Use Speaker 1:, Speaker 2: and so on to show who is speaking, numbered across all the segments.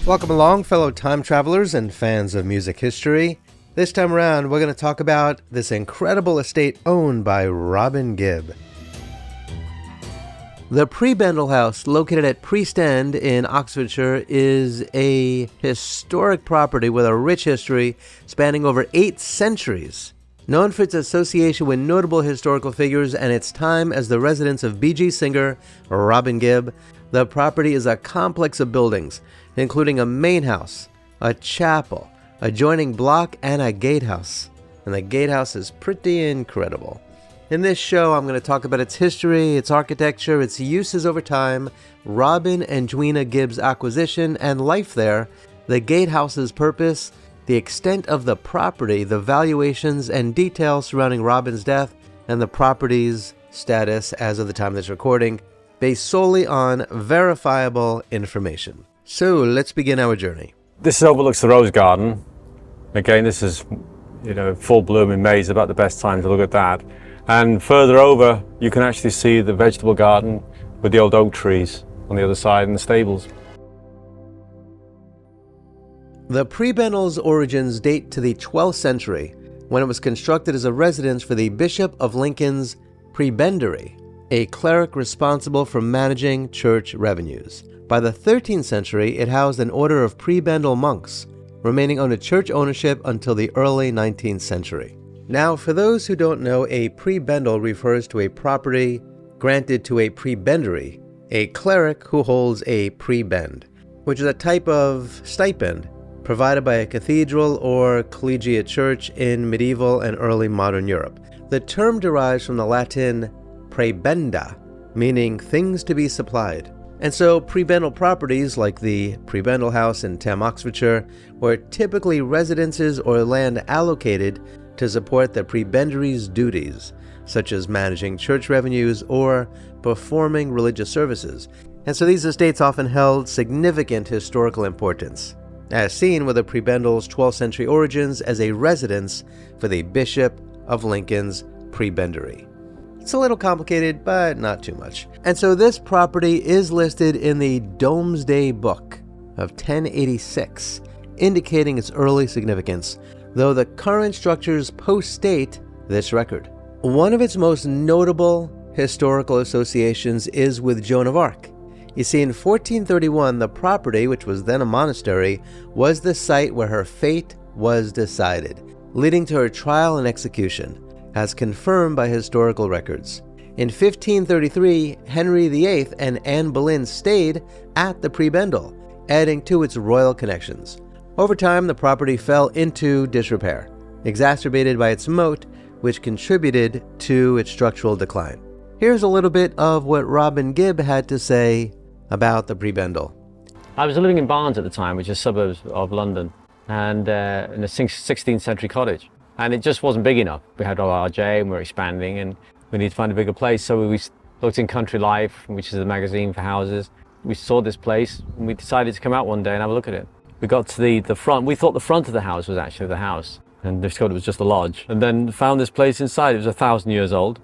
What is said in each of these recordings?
Speaker 1: Welcome along, fellow time travelers and fans of music history. This time around, we're going to talk about this incredible estate owned by Robin Gibb. The Prebendal house, located at Priest End in Oxfordshire, is a historic property with a rich history spanning over 8 centuries. Known for its association with notable historical figures and its time as the residence of Bee Gees singer Robin Gibb, the property is a complex of buildings, including a main house, a chapel, adjoining block, and a gatehouse. And the gatehouse is pretty incredible. In this show, I'm going to talk about its history, its architecture, its uses over time, Robin and Joanna Gibb's acquisition and life there, the gatehouse's purpose, the extent of the property, the valuations and details surrounding Robin's death, and the property's status as of the time of this recording, based solely on verifiable information. So let's begin our journey.
Speaker 2: This overlooks the rose garden. Again, this is, full bloom in May is about the best time to look at that. And further over, you can actually see the vegetable garden with the old oak trees on the other side and the stables.
Speaker 1: The Prebendal's origins date to the 12th century, when it was constructed as a residence for the Bishop of Lincoln's prebendary, a cleric responsible for managing church revenues. By the 13th century, it housed an order of Prebendal monks, remaining under church ownership until the early 19th century. Now, for those who don't know, a prebendal refers to a property granted to a prebendary, a cleric who holds a prebend, which is a type of stipend provided by a cathedral or collegiate church in medieval and early modern Europe. The term derives from the Latin prebenda, meaning things to be supplied. And so prebendal properties like the Prebendal house in Thame, Oxfordshire, were typically residences or land allocated to support the prebendary's duties, such as managing church revenues or performing religious services. And so these estates often held significant historical importance, as seen with the Prebendal's 12th century origins as a residence for the Bishop of Lincoln's prebendary. It's a little complicated, but not too much. And so this property is listed in the Domesday Book of 1086, indicating its early significance, though the current structures post-date this record. One of its most notable historical associations is with Joan of Arc. You see, in 1431, the property, which was then a monastery, was the site where her fate was decided, leading to her trial and execution, as confirmed by historical records. In 1533, Henry VIII and Anne Boleyn stayed at the Prebendal, adding to its royal connections. Over time, the property fell into disrepair, exacerbated by its moat, which contributed to its structural decline. Here's a little bit of what Robin Gibb had to say about the Prebendal.
Speaker 2: I was living in Barnes at the time, which is suburbs of London, and in a 16th century cottage. And it just wasn't big enough. We had our RJ and we were expanding and we needed to find a bigger place. So we looked in Country Life, which is a magazine for houses. We saw this place and we decided to come out one day and have a look at it. We got to the front. We thought the front of the house was actually the house and discovered it was just a lodge. And then found this place inside. It was 1,000 years old.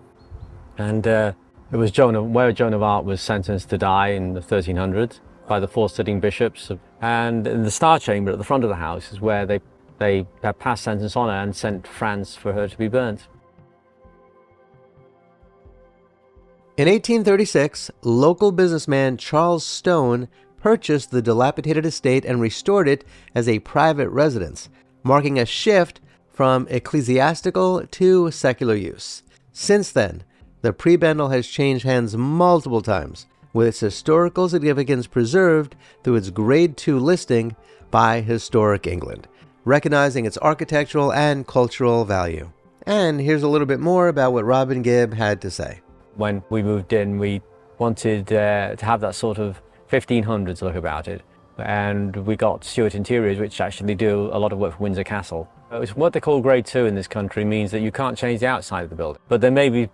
Speaker 2: And it was where Joan of Arc was sentenced to die in the 1300s by the 4 sitting bishops. And in the Star Chamber at the front of the house is where they had passed sentence on her and sent France for her to be burnt.
Speaker 1: In 1836, local businessman Charles Stone purchased the dilapidated estate and restored it as a private residence, marking a shift from ecclesiastical to secular use. Since then, the Prebendal has changed hands multiple times, with its historical significance preserved through its Grade 2 listing by Historic England, recognizing its architectural and cultural value. And here's a little bit more about what Robin Gibb had to say.
Speaker 2: When we moved in, we wanted to have that sort of 1500s look about it. And we got Stuart Interiors, which actually do a lot of work for Windsor Castle. It's what they call Grade 2 in this country means that you can't change the outside of the building. But there may be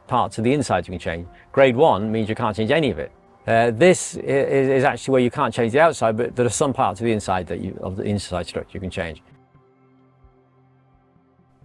Speaker 2: parts of the inside you can change. Grade 1 means you can't change any of it. This is actually where you can't change the outside, but there are some parts of the inside of the inside structure you can change.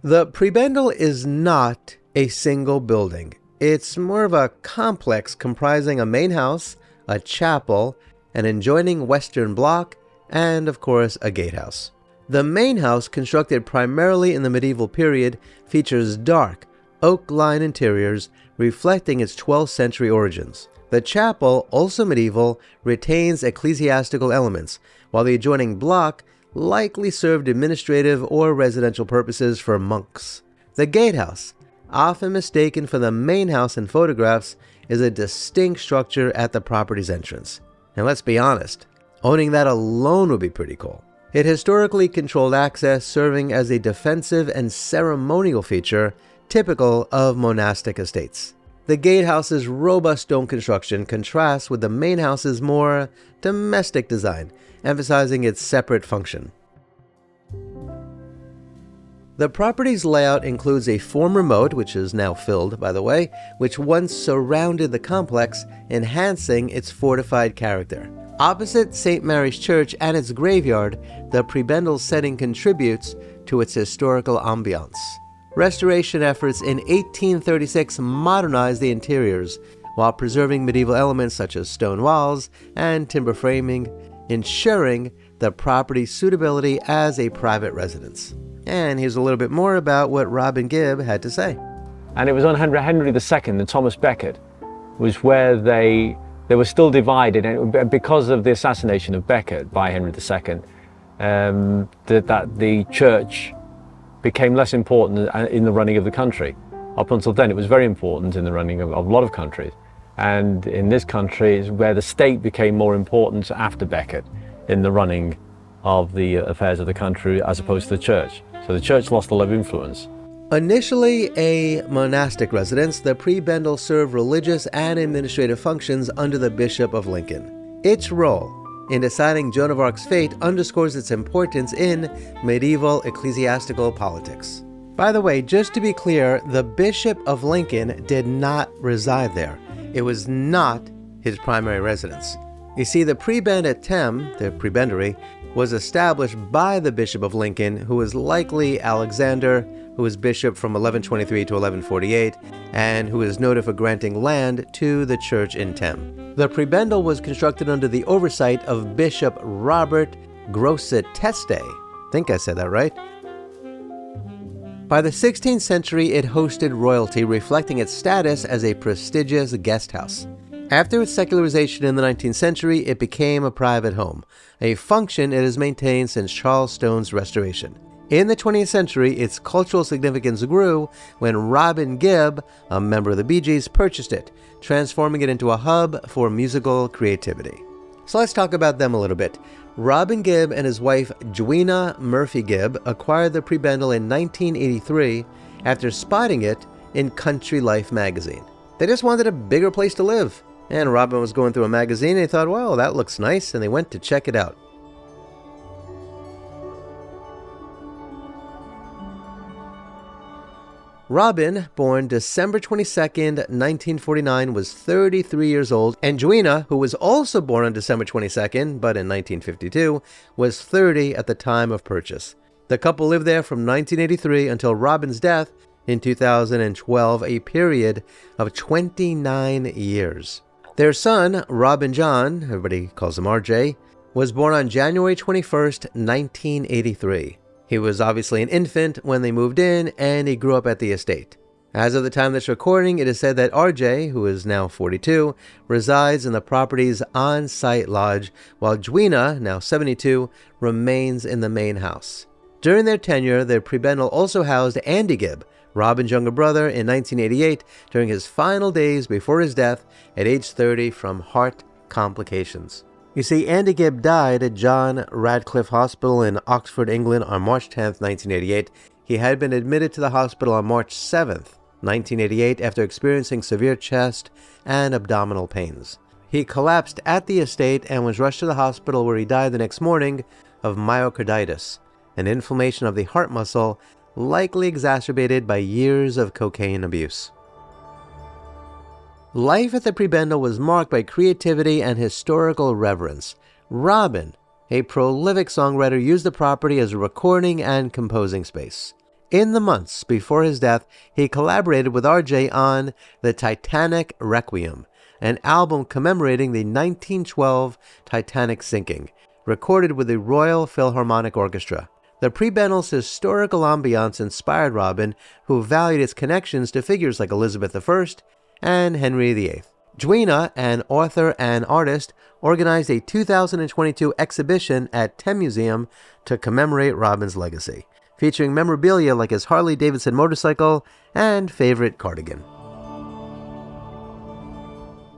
Speaker 1: The Prebendal is not a single building. It's more of a complex comprising a main house, a chapel, an adjoining western block, and of course a gatehouse. The main house, constructed primarily in the medieval period, features dark, oak-lined interiors reflecting its 12th century origins. The chapel, also medieval, retains ecclesiastical elements, while the adjoining block likely served administrative or residential purposes for monks. The gatehouse, often mistaken for the main house in photographs, is a distinct structure at the property's entrance. And let's be honest, owning that alone would be pretty cool. It historically controlled access, serving as a defensive and ceremonial feature typical of monastic estates. The gatehouse's robust stone construction contrasts with the main house's more domestic design, emphasizing its separate function. The property's layout includes a former moat, which is now filled, by the way, which once surrounded the complex, enhancing its fortified character. Opposite St. Mary's Church and its graveyard, the Prebendal setting contributes to its historical ambiance. Restoration efforts in 1836 modernized the interiors, while preserving medieval elements such as stone walls and timber framing, ensuring the property's suitability as a private residence. And here's a little bit more about what Robin Gibb had to say.
Speaker 2: And it was on Henry II and Thomas Becket was where they were still divided, and because of the assassination of Becket by Henry II, that the church became less important in the running of the country. Up until then, it was very important in the running of a lot of countries. And in this country is where the state became more important after Becket in the running of the affairs of the country as opposed to the church. So the church lost a lot of influence.
Speaker 1: Initially a monastic residence, the Prebendal served religious and administrative functions under the Bishop of Lincoln. Its role in deciding Joan of Arc's fate underscores its importance in medieval ecclesiastical politics. By the way, just to be clear, the Bishop of Lincoln did not reside there. It was not his primary residence. You see, the prebend at Thame, the prebendary, was established by the Bishop of Lincoln, who was likely Alexander, who was bishop from 1123 to 1148, and who is noted for granting land to the church in Thame. The prebendal was constructed under the oversight of Bishop Robert Grosseteste. I think I said that right. By the 16th century, it hosted royalty, reflecting its status as a prestigious guest house. After its secularization in the 19th century, it became a private home, a function it has maintained since Charles Stone's restoration. In the 20th century, its cultural significance grew when Robin Gibb, a member of the Bee Gees, purchased it, transforming it into a hub for musical creativity. So let's talk about them a little bit. Robin Gibb and his wife, Joanna Murphy Gibb, acquired the prebendal in 1983 after spotting it in Country Life magazine. They just wanted a bigger place to live. And Robin was going through a magazine and he thought, well, that looks nice, and they went to check it out. Robin, born December 22nd, 1949, was 33 years old, and Joanna, who was also born on December 22nd, but in 1952, was 30 at the time of purchase. The couple lived there from 1983 until Robin's death in 2012, a period of 29 years. Their son, Robin John, everybody calls him RJ, was born on January 21st, 1983. He was obviously an infant when they moved in, and he grew up at the estate. As of the time of this recording, it is said that RJ, who is now 42, resides in the property's on-site lodge, while Joanna, now 72, remains in the main house. During their tenure, the prebendal also housed Andy Gibb, Robin's younger brother, in 1988 during his final days before his death at age 30 from heart complications. You see, Andy Gibb died at John Radcliffe Hospital in Oxford, England on March 10, 1988. He had been admitted to the hospital on March 7, 1988 after experiencing severe chest and abdominal pains. He collapsed at the estate and was rushed to the hospital, where he died the next morning of myocarditis, an inflammation of the heart muscle likely exacerbated by years of cocaine abuse. Life at the prebendal was marked by creativity and historical reverence. Robin, a prolific songwriter, used the property as a recording and composing space. In the months before his death, he collaborated with RJ on the Titanic Requiem, an album commemorating the 1912 Titanic sinking, recorded with the Royal Philharmonic Orchestra. The Prebendal's historical ambiance inspired Robin, who valued its connections to figures like Elizabeth I and Henry VIII. Joanna, an author and artist, organized a 2022 exhibition at Thame Museum to commemorate Robin's legacy, featuring memorabilia like his Harley-Davidson motorcycle and favorite cardigan.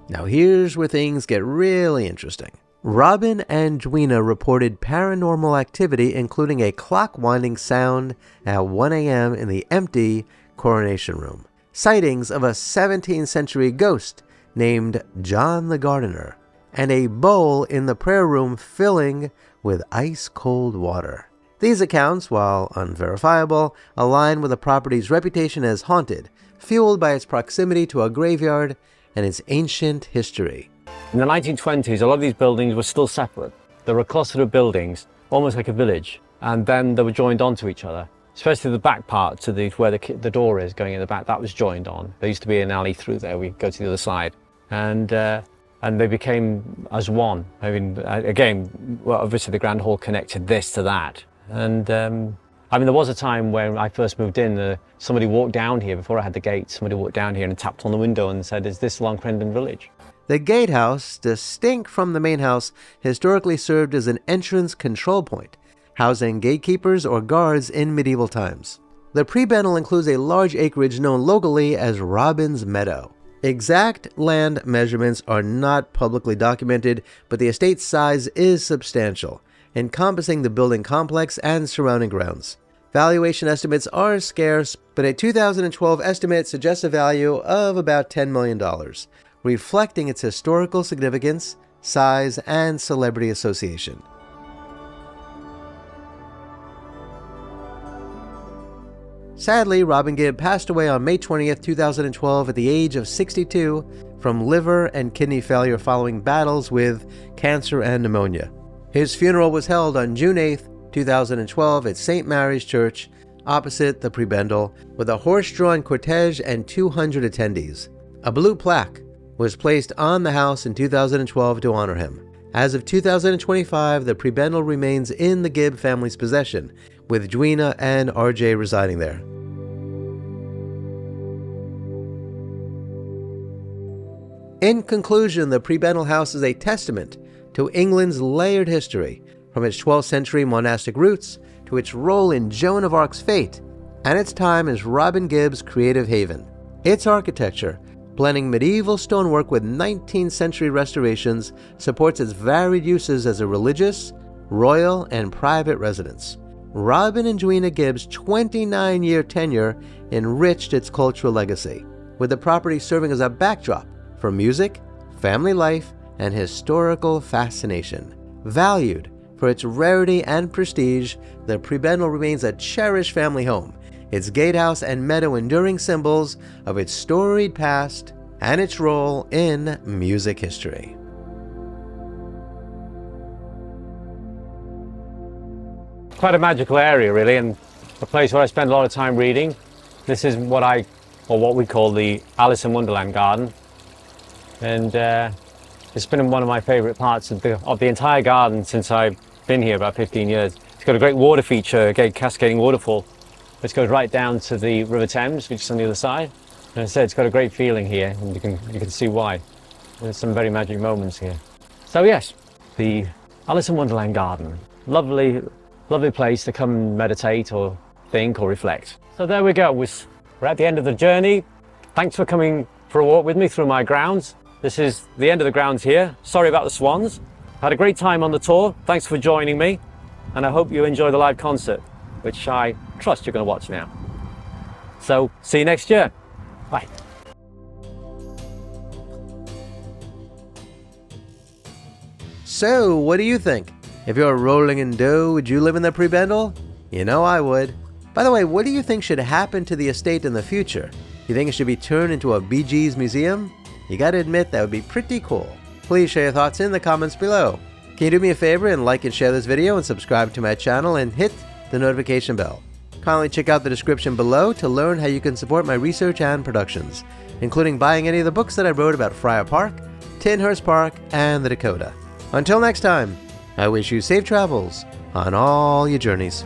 Speaker 1: Now here's where things get really interesting. Robin and Joanna reported paranormal activity, including a clock-winding sound at 1 a.m. in the empty coronation room, sightings of a 17th century ghost named John the Gardener, and a bowl in the prayer room filling with ice-cold water. These accounts, while unverifiable, align with the property's reputation as haunted, fueled by its proximity to a graveyard and its ancient history.
Speaker 2: In the 1920s, a lot of these buildings were still separate. They were a cluster of buildings, almost like a village, and then they were joined onto each other, especially the back part to where the door is going in the back. That was joined on. There used to be an alley through there. We go to the other side. And they became as one. I mean, again, well, obviously the Grand Hall connected this to that. And I mean, there was a time when I first moved in, somebody walked down here before I had the gate. Somebody walked down here and tapped on the window and said, "Is this Long Crendon Village?"
Speaker 1: The gatehouse, distinct from the main house, historically served as an entrance control point, housing gatekeepers or guards in medieval times. The Prebendal includes a large acreage known locally as Robin's Meadow. Exact land measurements are not publicly documented, but the estate's size is substantial, encompassing the building complex and surrounding grounds. Valuation estimates are scarce, but a 2012 estimate suggests a value of about $10 million, reflecting its historical significance, size, and celebrity association. Sadly, Robin Gibb passed away on May 20th, 2012 at the age of 62 from liver and kidney failure following battles with cancer and pneumonia. His funeral was held on June 8th, 2012 at St. Mary's Church, opposite the Prebendal, with a horse-drawn cortege and 200 attendees. A blue plaque was placed on the house in 2012 to honor him. As of 2025, the Prebendal remains in the Gibb family's possession, with Joanna and RJ residing there. In conclusion, the Prebendal House is a testament to England's layered history, from its 12th century monastic roots to its role in Joan of Arc's fate, and its time as Robin Gibb's creative haven. Its architecture, blending medieval stonework with 19th century restorations, supports its varied uses as a religious, royal, and private residence. Robin and Joanna Gibb's 29-year tenure enriched its cultural legacy, with the property serving as a backdrop for music, family life, and historical fascination. Valued for its rarity and prestige, the Prebendal remains a cherished family home, its gatehouse and meadow enduring symbols of its storied past and its role in music history.
Speaker 2: Quite a magical area, really, and a place where I spend a lot of time reading. This is what we call the Alice in Wonderland garden, and it's been one of my favourite parts of the entire garden since I've been here about 15 years. It's got a great water feature, a great cascading waterfall, which goes right down to the River Thames, which is on the other side. And I said it's got a great feeling here, and you can see why. There's some very magic moments here. So yes, the Alice in Wonderland garden, lovely place to come and meditate or think or reflect. So there we go, we're at the end of the journey. Thanks for coming for a walk with me through my grounds. This is the end of the grounds here. Sorry about the swans. Had a great time on the tour. Thanks for joining me, and I hope you enjoy the live concert, which I trust you're going to watch now. So see you next year. Bye.
Speaker 1: So, what do you think? If you're rolling in dough, would you live in the Prebendal? You know I would. By the way, what do you think should happen to the estate in the future? You think it should be turned into a Bee Gees museum? You gotta admit, that would be pretty cool. Please share your thoughts in the comments below. Can you do me a favor and like and share this video and subscribe to my channel and hit the notification bell? Kindly check out the description below to learn how you can support my research and productions, including buying any of the books that I wrote about Friar Park, Tinhurst Park, and the Dakota. Until next time, I wish you safe travels on all your journeys.